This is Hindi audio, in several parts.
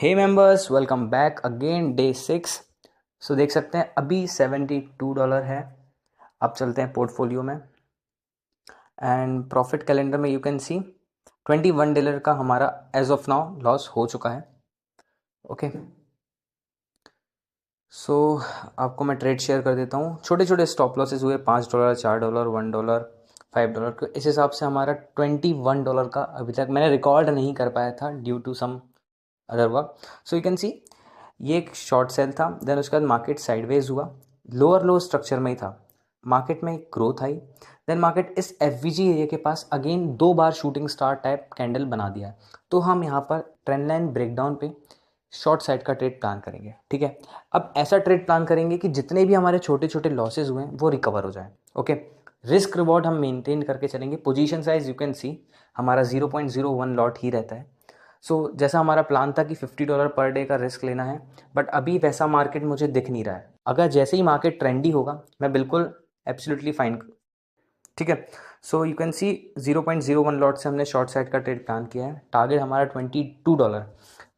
हे members, welcome back again day 6। So देख सकते हैं अभी $72 है। अब चलते हैं पोर्टफोलियो में एंड प्रॉफिट कैलेंडर में यू कैन सी $21 का हमारा एज ऑफ नाउ लॉस हो चुका है। ओके, सो आपको मैं ट्रेड शेयर कर देता हूँ। छोटे छोटे स्टॉप लॉसेस हुए $5, $4, $1, $5। इस हिसाब से हमारा $21 का अभी तक मैंने रिकॉर्ड नहीं कर पाया था due to some other work. So you can see ये एक शॉर्ट सेल था, देन उसके बाद मार्केट साइडवेज हुआ, लोअर लो स्ट्रक्चर में ही था। मार्केट में एक ग्रोथ आई, देन मार्केट इस एफवीजी एरिया के पास अगेन 2 बार शूटिंग स्टार टाइप कैंडल बना दिया है। तो हम यहाँ पर ट्रेंड लाइन ब्रेकडाउन पे शॉर्ट साइड का ट्रेड प्लान करेंगे। ठीक है, अब ऐसा ट्रेड प्लान करेंगे कि जितने भी हमारे छोटे छोटे लॉसेज हुए हैं वो रिकवर हो जाए। ओके, रिस्क रिवॉर्ड हम मेंटेन करके चलेंगे। पोजीशन साइज यू कैन सी हमारा 0.01 लॉट ही रहता है। जैसा हमारा प्लान था कि $50 पर डे का रिस्क लेना है, बट अभी वैसा मार्केट मुझे दिख नहीं रहा है। अगर जैसे ही मार्केट ट्रेंडी होगा मैं बिल्कुल एब्सोल्युटली फाइन। ठीक है, सो यू कैन सी 0.01 लॉट से हमने शॉर्ट साइड का ट्रेड प्लान किया है। टारगेट हमारा $22।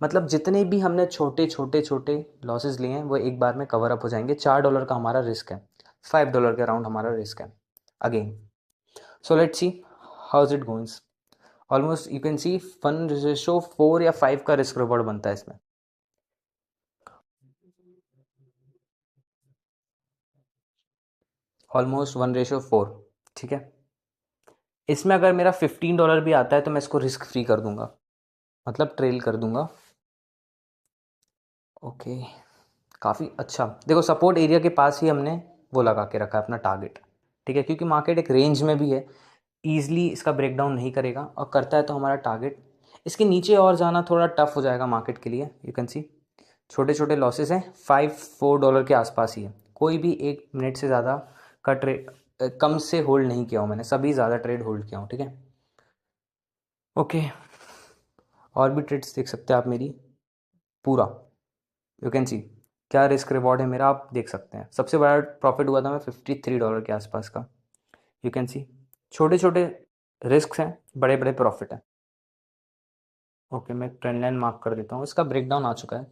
मतलब जितने भी हमने छोटे छोटे छोटे लॉसेज लिए हैं वो एक बार में कवर अप हो जाएंगे। $4 का हमारा रिस्क है, $5 के अराउंड हमारा रिस्क है again. So let's see how is it going. Almost you can सी 1:4 या 5 का रिस्क रिवॉर्ड बनता है इसमें। ऑलमोस्ट 1:4। ठीक है, इसमें अगर मेरा $15 भी आता है तो मैं इसको रिस्क फ्री कर दूंगा, मतलब ट्रेल कर दूंगा। ओके, काफ़ी अच्छा। देखो सपोर्ट एरिया के पास ही हमने वो लगा के रखा है अपना टारगेट। ठीक है, क्योंकि मार्केट एक रेंज में भी है, ईजिली इसका ब्रेकडाउन नहीं करेगा, और करता है तो हमारा टारगेट इसके नीचे और जाना थोड़ा टफ हो जाएगा मार्केट के लिए। यू कैन सी छोटे छोटे लॉसेस हैं, $4 के आसपास ही है। कोई भी 1 मिनट से ज़्यादा का ट्रेड कम से होल्ड नहीं किया हूँ मैंने, सभी ज़्यादा ट्रेड होल्ड किया हूँ। ठीक है, ओके, और भी ट्रेड्स देख सकते हैं आप मेरी पूरा। यू कैन सी क्या रिस्क रिवॉर्ड है मेरा, आप देख सकते हैं। सबसे बड़ा प्रॉफिट हुआ था मैं $53 के आसपास का। यू कैन सी छोटे छोटे रिस्क हैं, बड़े बड़े प्रॉफिट हैं। ओके, मैं ट्रेंड लाइन मार्क कर देता हूँ। इसका ब्रेकडाउन आ चुका है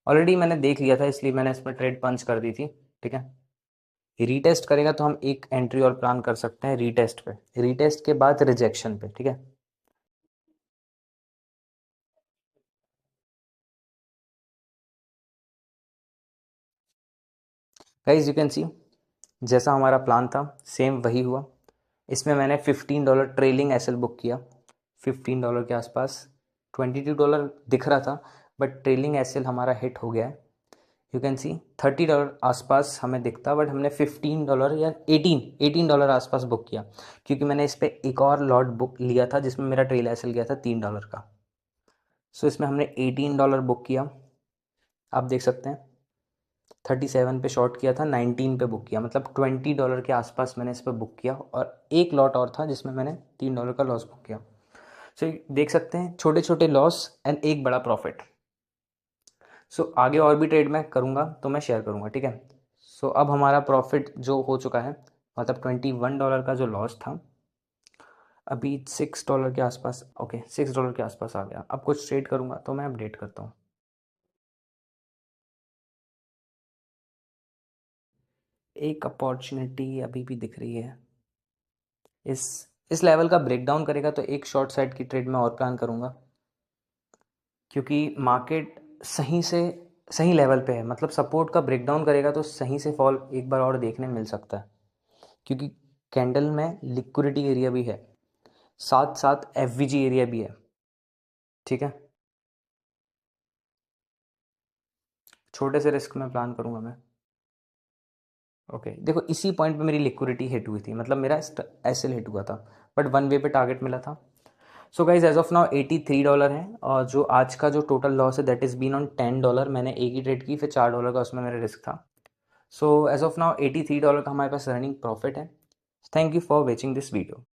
ऑलरेडी, मैंने देख लिया था इसलिए मैंने इसमें ट्रेड पंच कर दी थी। ठीक है, रीटेस्ट करेगा तो हम एक एंट्री और प्लान कर सकते हैं रीटेस्ट पे, रीटेस्ट के बाद रिजेक्शन पे। ठीक है, गाइस यू कैन सी जैसा हमारा प्लान था सेम वही हुआ। इसमें मैंने $15 ट्रेलिंग एसएल बुक किया, $15 के आसपास। $22 दिख रहा था बट ट्रेलिंग एसएल हमारा हिट हो गया है। यू कैन सी $30 आसपास हमें दिखता, बट हमने $15 या $18 आसपास बुक किया, क्योंकि मैंने इस पर एक और लॉट बुक लिया था जिसमें मेरा ट्रेल एसएल गया था $3 का। इसमें हमने $18 बुक किया। आप देख सकते हैं 37 पे शॉर्ट किया था, 19 पे बुक किया, मतलब $20 के आसपास मैंने इस पर बुक किया। और एक लॉट और था जिसमें मैंने $3 का लॉस बुक किया। देख सकते हैं छोटे छोटे लॉस एंड एक बड़ा प्रॉफिट। आगे और भी ट्रेड मैं करूँगा तो मैं शेयर करूँगा। ठीक है, अब हमारा प्रॉफिट जो हो चुका है, मतलब $21 का जो लॉस था अभी $6 के आसपास। ओके, $6 के आसपास आ गया। अब कुछ ट्रेड करूँगा तो मैं अपडेट करता हूँ। एक अपॉर्चुनिटी अभी भी दिख रही है, इस इस लेवल का ब्रेकडाउन करेगा तो एक शॉर्ट साइड की ट्रेड में और प्लान करूँगा, क्योंकि मार्केट सही से सही लेवल पे है। मतलब सपोर्ट का ब्रेकडाउन करेगा तो सही से फॉल एक बार और देखने मिल सकता है, क्योंकि कैंडल में लिक्विडिटी एरिया भी है, साथ साथ एफवीजी एरिया भी है। ठीक है, छोटे से रिस्क में प्लान करूँगा मैं। ओके, देखो इसी पॉइंट पे मेरी लिक्विडिटी हिट हुई थी, मतलब मेरा एसएल हिट हुआ था, बट वन वे पे टारगेट मिला था। गाइज एज ऑफ नाउ $83 है, और जो आज का जो टोटल लॉस है दैट इज़ बीन ऑन $10। मैंने एक ही ट्रेड की, फिर $4 का उसमें मेरा रिस्क था। एज ऑफ नाउ $83 का हमारे पास रनिंग प्रॉफिट है। Thank you for watching this video.